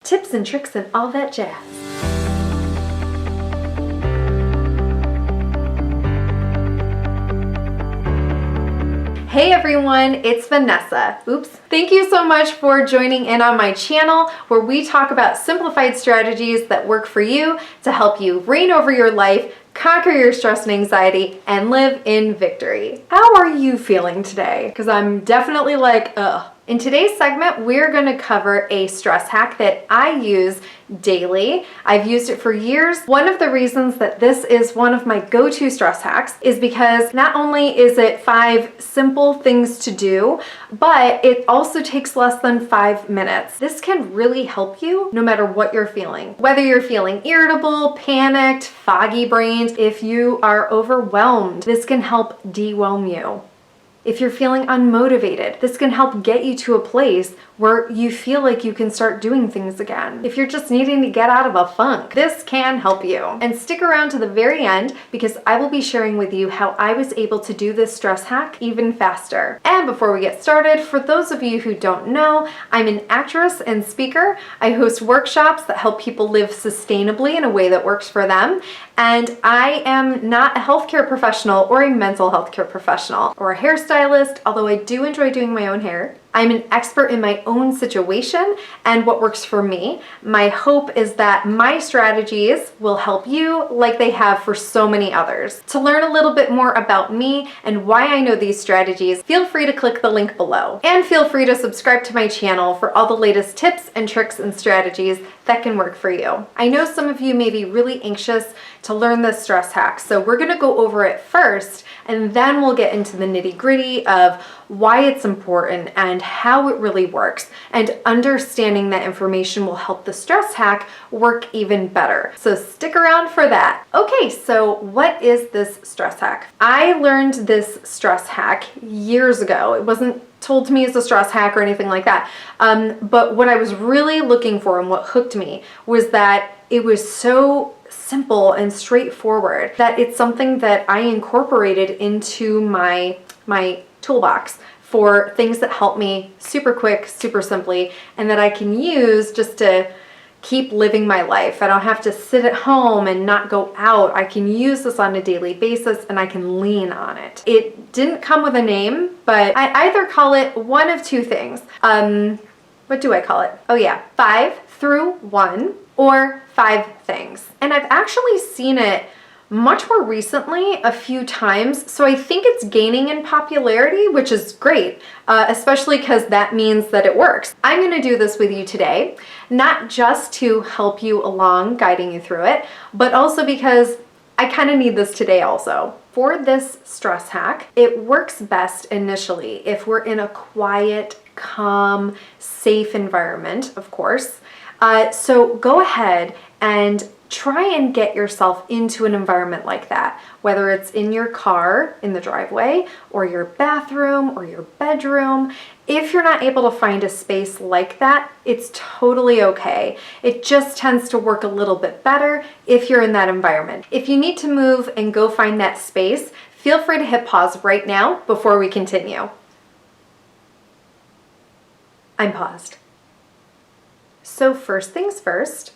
tips and tricks and all that jazz. Hey everyone, it's Vanessa. Oops. Thank you so much for joining in on my channel where we talk about simplified strategies that work for you to help you reign over your life, conquer your stress and anxiety, and live in victory. How are you feeling today? Because I'm definitely like, ugh. In today's segment, we're going to cover a stress hack that I use daily. I've used it for years. One of the reasons that this is one of my go-to stress hacks is because not only is it 5 simple things to do, but it also takes less than 5 minutes. This can really help you no matter what you're feeling. Whether you're feeling irritable, panicked, foggy brained, if you are overwhelmed, this can help de-whelm you. If you're feeling unmotivated, this can help get you to a place where you feel like you can start doing things again. If you're just needing to get out of a funk, this can help you. And stick around to the very end because I will be sharing with you how I was able to do this stress hack even faster. And before we get started, for those of you who don't know, I'm an actress and speaker. I host workshops that help people live sustainably in a way that works for them. And I am not a healthcare professional or a mental health care professional or a hairstylist, although I do enjoy doing my own hair. I'm an expert in my own situation and what works for me. My hope is that my strategies will help you like they have for so many others. To learn a little bit more about me and why I know these strategies, feel free to click the link below. And feel free to subscribe to my channel for all the latest tips and tricks and strategies that can work for you. I know some of you may be really anxious to learn this stress hack, so we're gonna go over it first and then we'll get into the nitty-gritty of why it's important and how it really works. And understanding that information will help the stress hack work even better. So stick around for that. Okay, so what is this stress hack? I learned this stress hack years ago. It wasn't told to me as a stress hack or anything like that. But what I was really looking for and what hooked me was that it was so simple and straightforward that it's something that I incorporated into my toolbox for things that help me super quick, super simply, and that I can use just to keep living my life. I don't have to sit at home and not go out. I can use this on a daily basis and I can lean on it. It didn't come with a name, but I either call it one of two things. What do I call it? Oh yeah, 5 through 1 or 5 things. And I've actually seen it much more recently a few times, so I think it's gaining in popularity, which is great, especially because that means that it works. I'm going to do this with you today, not just to help you along, guiding you through it, but also because I kind of need this today also. For this stress hack, it works best initially if we're in a quiet, calm, safe environment, of course. So go ahead and try and get yourself into an environment like that, whether it's in your car, in the driveway, or your bathroom, or your bedroom. If you're not able to find a space like that, it's totally okay. It just tends to work a little bit better if you're in that environment. If you need to move and go find that space, feel free to hit pause right now before we continue. I'm paused. So first things first,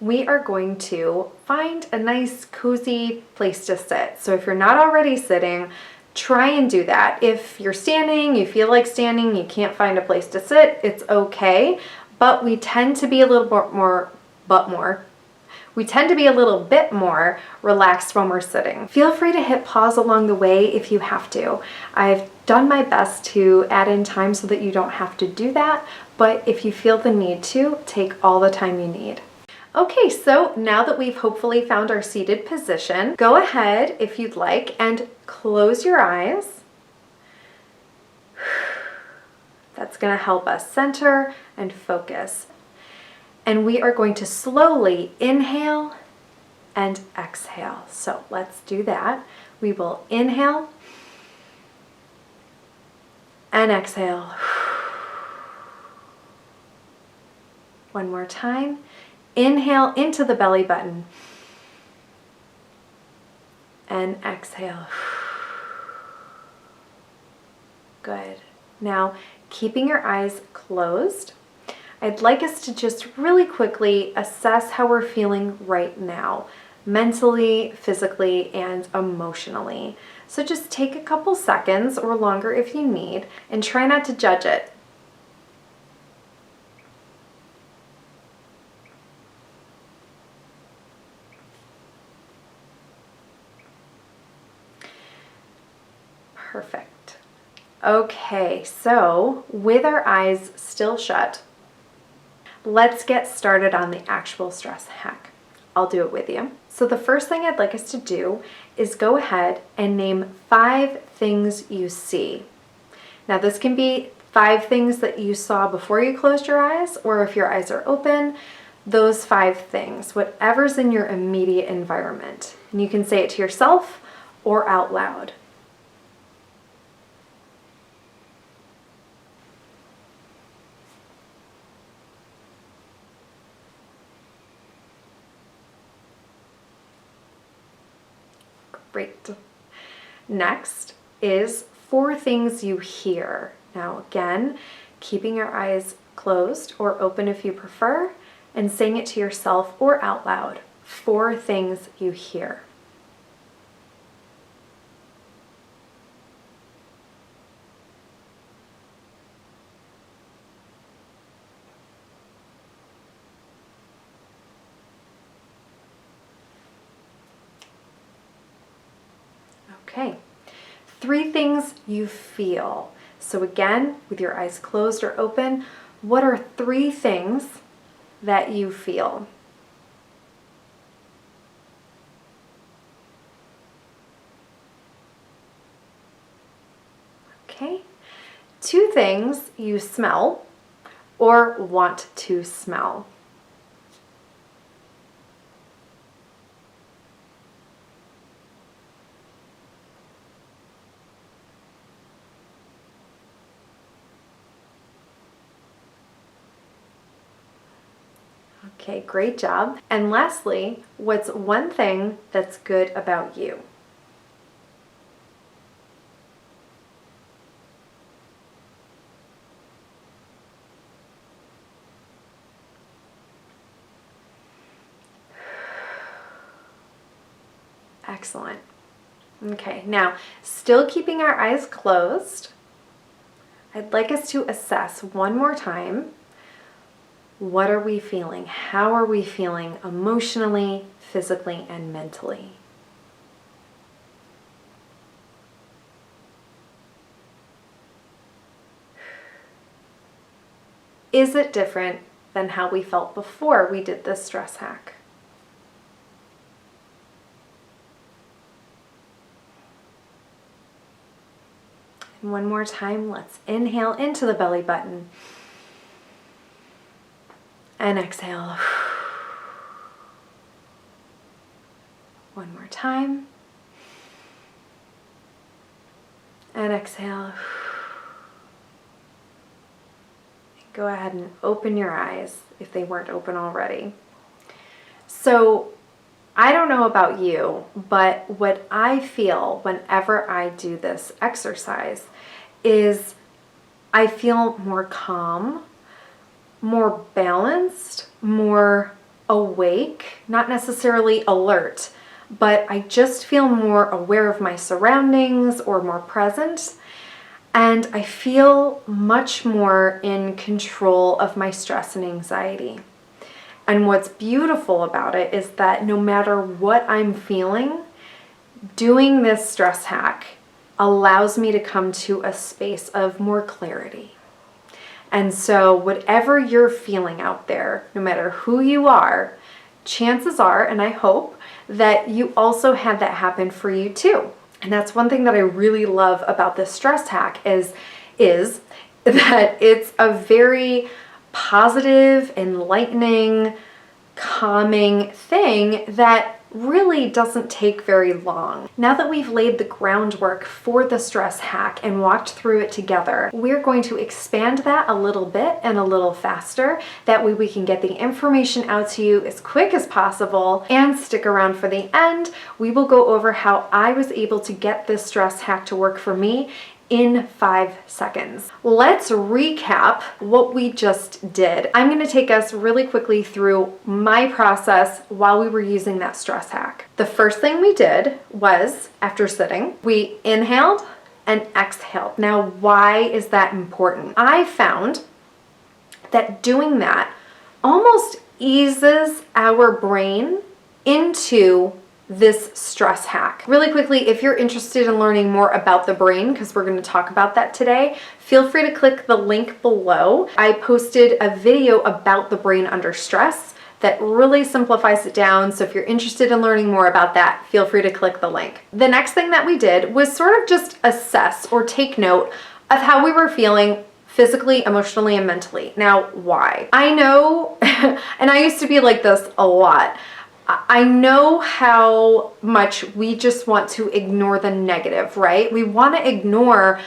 we are going to find a nice cozy place to sit. So if you're not already sitting, try and do that. If you're standing, you feel like standing, you can't find a place to sit, it's okay. But we tend to be a little bit more relaxed when we're sitting. Feel free to hit pause along the way if you have to. I've done my best to add in time so that you don't have to do that, but if you feel the need to, take all the time you need. Okay, so now that we've hopefully found our seated position, go ahead if you'd like and close your eyes. That's going to help us center and focus. And we are going to slowly inhale and exhale. So let's do that. We will inhale and exhale. One more time. Inhale into the belly button and exhale. Good. Now, keeping your eyes closed, I'd like us to just really quickly assess how we're feeling right now, mentally, physically, and emotionally. So just take a couple seconds or longer if you need, and try not to judge it. Perfect. Okay, so with our eyes still shut, let's get started on the actual stress hack. I'll do it with you. So the first thing I'd like us to do is go ahead and name 5 things you see. Now this can be 5 things that you saw before you closed your eyes, or if your eyes are open, those 5 things, whatever's in your immediate environment. And you can say it to yourself or out loud. Great. Next is 4 things you hear. Now again, keeping your eyes closed or open if you prefer, and saying it to yourself or out loud. 4 things you hear. Okay. 3 things you feel. So again, with your eyes closed or open, what are 3 things that you feel? Okay. 2 things you smell or want to smell. Okay, great job. And lastly, what's 1 thing that's good about you? Excellent. Okay, now still keeping our eyes closed, I'd like us to assess one more time. What are we feeling? How are we feeling emotionally, physically, and mentally? Is it different than how we felt before we did this stress hack? And one more time, let's inhale into the belly button. And exhale. One more time. And exhale. Go ahead and open your eyes if they weren't open already. So I don't know about you, but what I feel whenever I do this exercise is I feel more calm, more balanced, more awake, not necessarily alert, but I just feel more aware of my surroundings or more present. And I feel much more in control of my stress and anxiety. And what's beautiful about it is that no matter what I'm feeling, doing this stress hack allows me to come to a space of more clarity. And so whatever you're feeling out there, no matter who you are, chances are, and I hope, that you also had that happen for you too. And that's one thing that I really love about this stress hack is that it's a very positive, enlightening, calming thing that really doesn't take very long. Now that we've laid the groundwork for the stress hack and walked through it together, we're going to expand that a little bit and a little faster. That way we can get the information out to you as quick as possible, and stick around for the end. We will go over how I was able to get this stress hack to work for me in 5 seconds. Let's recap what we just did. I'm going to take us really quickly through my process while we were using that stress hack. The first thing we did was, after sitting, we inhaled and exhaled. Now, why is that important? I found that doing that almost eases our brain into this stress hack. Really quickly, if you're interested in learning more about the brain, because we're going to talk about that today, feel free to click the link below. I posted a video about the brain under stress that really simplifies it down. So if you're interested in learning more about that, feel free to click the link. The next thing that we did was sort of just assess or take note of how we were feeling physically, emotionally, and mentally. Now, why? I know, and I used to be like this a lot, I know how much we just want to ignore the negative, right? We want to ignore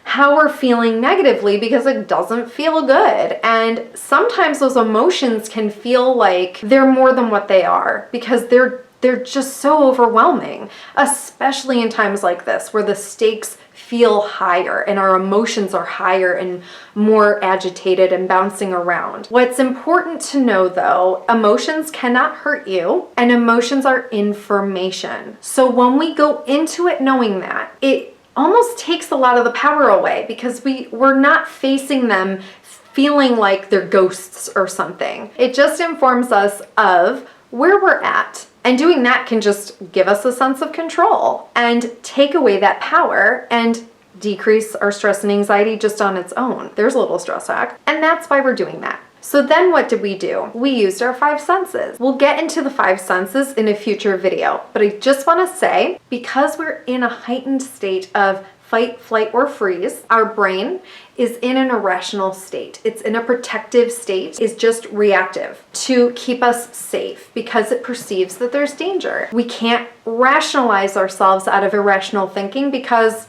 how we're feeling negatively because it doesn't feel good. And sometimes those emotions can feel like they're more than what they are because they're just so overwhelming, especially in times like this where the stakes feel higher and our emotions are higher and more agitated and bouncing around. What's important to know though, emotions cannot hurt you and emotions are information. So when we go into it knowing that, it almost takes a lot of the power away because we're not facing them feeling like they're ghosts or something. It just informs us of where we're at. And doing that can just give us a sense of control and take away that power and decrease our stress and anxiety just on its own. There's a little stress hack. And that's why we're doing that. So then what did we do? We used our 5 senses. We'll get into the 5 senses in a future video, but I just want to say, because we're in a heightened state of fight, flight, or freeze, our brain is in an irrational state. It's in a protective state. It's just reactive to keep us safe because it perceives that there's danger. We can't rationalize ourselves out of irrational thinking because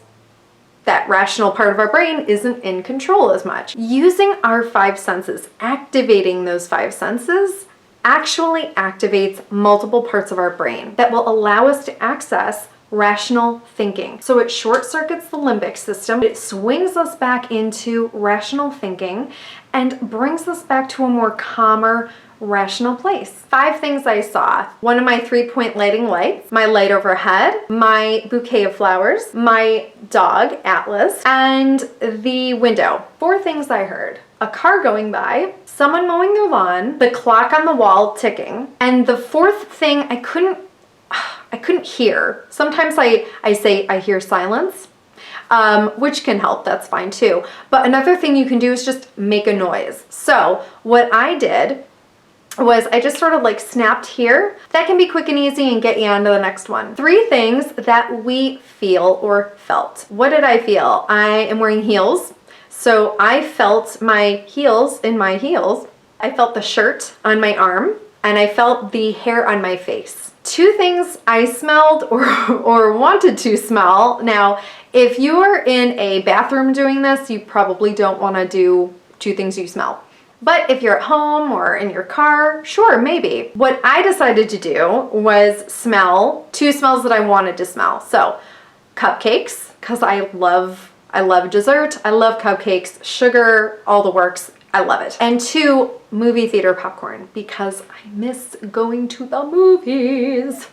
that rational part of our brain isn't in control as much. Using our 5 senses, activating those 5 senses, actually activates multiple parts of our brain that will allow us to access rational thinking. So it short circuits the limbic system, it swings us back into rational thinking and brings us back to a more calmer, rational place. 5 things I saw. One of my 3-point lighting lights, my light overhead, my bouquet of flowers, my dog, Atlas, and the window. 4 things I heard. A car going by, someone mowing their lawn, the clock on the wall ticking, and the 4th thing I couldn't hear. Sometimes I say I hear silence, which can help, that's fine too. But another thing you can do is just make a noise. So what I did was I just sort of like snapped here. That can be quick and easy and get you on to the next one. 3 things that we feel or felt. What did I feel? I am wearing heels. So I felt my heels in my heels. I felt the shirt on my arm and I felt the hair on my face. 2 things I smelled or wanted to smell. Now, if you are in a bathroom doing this, you probably don't want to do 2 things you smell. But if you're at home or in your car, sure, maybe. What I decided to do was smell 2 smells that I wanted to smell. So, cupcakes, because I love dessert. I love cupcakes, sugar, all the works. I love it. And 2, movie theater popcorn, because I miss going to the movies.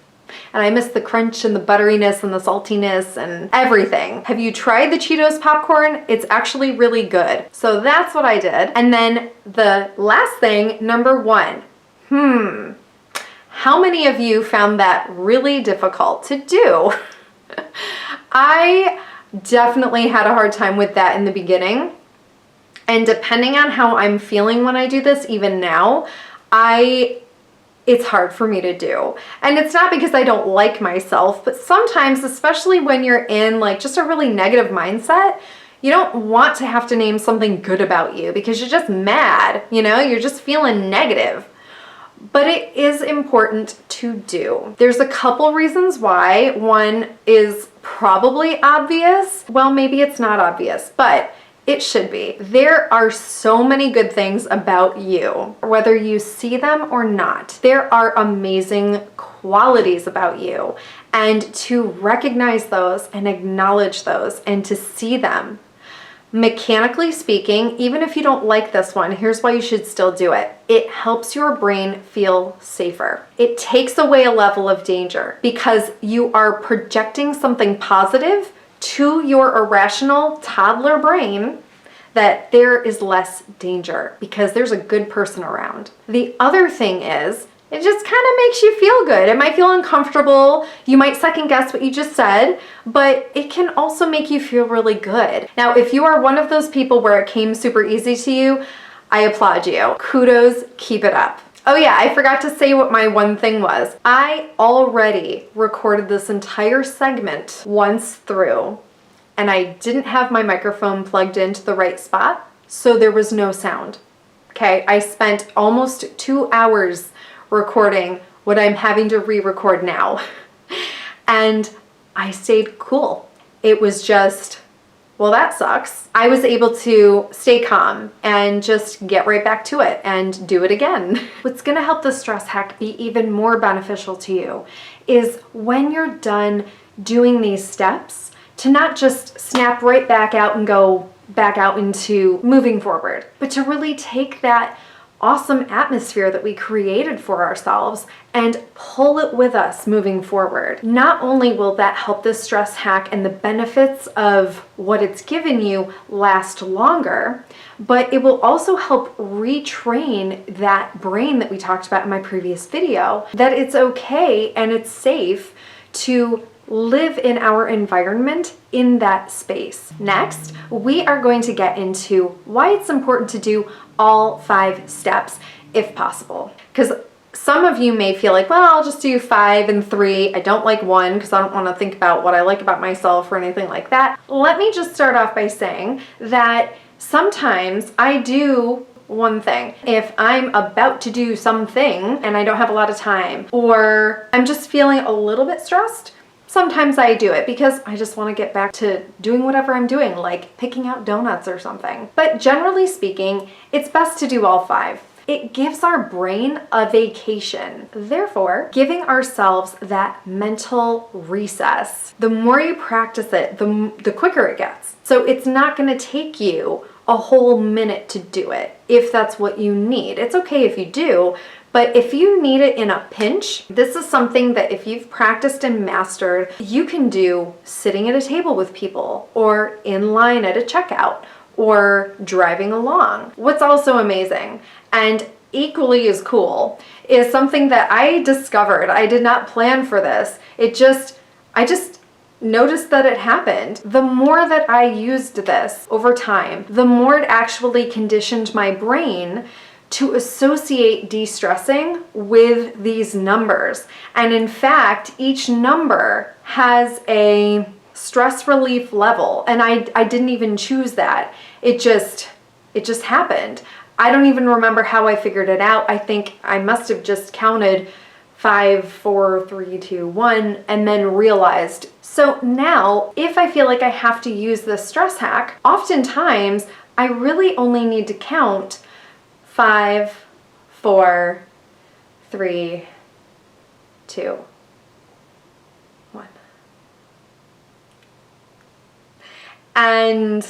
And I miss the crunch and the butteriness and the saltiness and everything. Have you tried the Cheetos popcorn? It's actually really good. So that's what I did. And then the last thing, number 1. How many of you found that really difficult to do? I definitely had a hard time with that in the beginning. And depending on how I'm feeling when I do this, even now, it's hard for me to do. And it's not because I don't like myself, but sometimes, especially when you're in like just a really negative mindset, you don't want to have to name something good about you because you're just mad, you're just feeling negative. But it is important to do. There's a couple reasons why. One is probably obvious. Well, maybe it's not obvious, but it should be. There are so many good things about you, whether you see them or not. There are amazing qualities about you, and to recognize those and acknowledge those and to see them. Mechanically speaking, even if you don't like this one, here's why you should still do it. It helps your brain feel safer. It takes away a level of danger because you are projecting something positive to your irrational toddler brain, that there is less danger because there's a good person around. The other thing is, it just kind of makes you feel good. It might feel uncomfortable. You might second guess what you just said, but it can also make you feel really good. Now, if you are one of those people where it came super easy to you, I applaud you. Kudos, keep it up. Oh yeah, I forgot to say what my one thing was. I already recorded this entire segment once through, and I didn't have my microphone plugged into the right spot, so there was no sound. Okay, I spent almost 2 hours recording what I'm having to re-record now. And I stayed cool. It was just, well, that sucks. I was able to stay calm and just get right back to it and do it again. What's gonna help the stress hack be even more beneficial to you is when you're done doing these steps, to not just snap right back out and go back out into moving forward, but to really take that awesome atmosphere that we created for ourselves and pull it with us moving forward. Not only will that help this stress hack and the benefits of what it's given you last longer, but it will also help retrain that brain that we talked about in my previous video, that it's okay and it's safe to live in our environment in that space. Next, we are going to get into why it's important to do all 5 steps if possible. Because some of you may feel like, well, I'll just do 5 and 3. I don't like 1 because I don't want to think about what I like about myself or anything like that. Let me just start off by saying that sometimes I do one thing. If I'm about to do something and I don't have a lot of time, or I'm just feeling a little bit stressed, sometimes I do it because I just want to get back to doing whatever I'm doing, like picking out donuts or something. But generally speaking, it's best to do all 5. It gives our brain a vacation. Therefore, giving ourselves that mental recess. The more you practice it, the quicker it gets. So it's not going to take you a whole minute to do it if that's what you need. It's okay if you do, but if you need it in a pinch, this is something that if you've practiced and mastered, you can do sitting at a table with people or in line at a checkout or driving along. What's also amazing and equally as cool is something that I discovered. I did not plan for this. I just noticed that it happened. The more that I used this over time, the more it actually conditioned my brain to associate de-stressing with these numbers. And in fact, each number has a stress relief level. And I didn't even choose that. It just happened. I don't even remember how I figured it out. I think I must have just counted 5, 4, 3, 2, 1, and then realized. So now, if I feel like I have to use this stress hack, oftentimes I really only need to count 5, 4, 3, 2, 1. And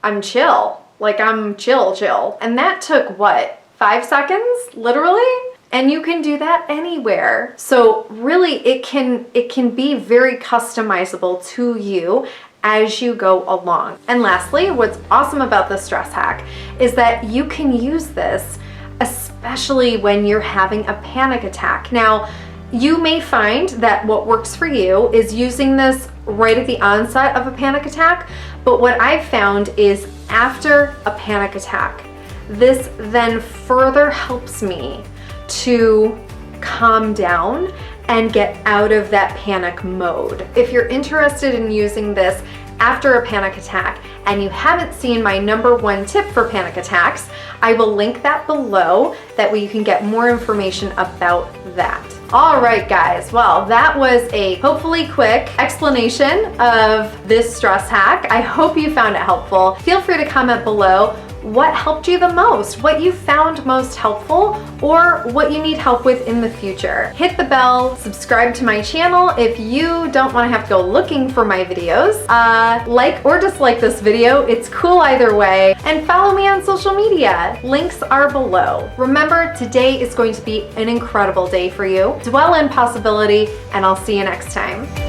I'm chill. Like I'm chill. And that took what? 5 seconds? Literally? And you can do that anywhere. So really it can be very customizable to you as you go along. And lastly, what's awesome about the stress hack is that you can use this especially when you're having a panic attack. Now, you may find that what works for you is using this right at the onset of a panic attack, but what I've found is after a panic attack, this then further helps me to calm down and get out of that panic mode. If you're interested in using this after a panic attack and you haven't seen my #1 tip for panic attacks, I will link that below. That way you can get more information about that. All right, guys. Well, that was a hopefully quick explanation of this stress hack. I hope you found it helpful. Feel free to comment below what helped you the most, what you found most helpful, or what you need help with in the future. Hit the bell, subscribe to my channel if you don't want to have to go looking for my videos. Like or dislike this video, it's cool either way, and follow me on social media. Links are below. Remember, today is going to be an incredible day for you. Dwell in possibility, and I'll see you next time.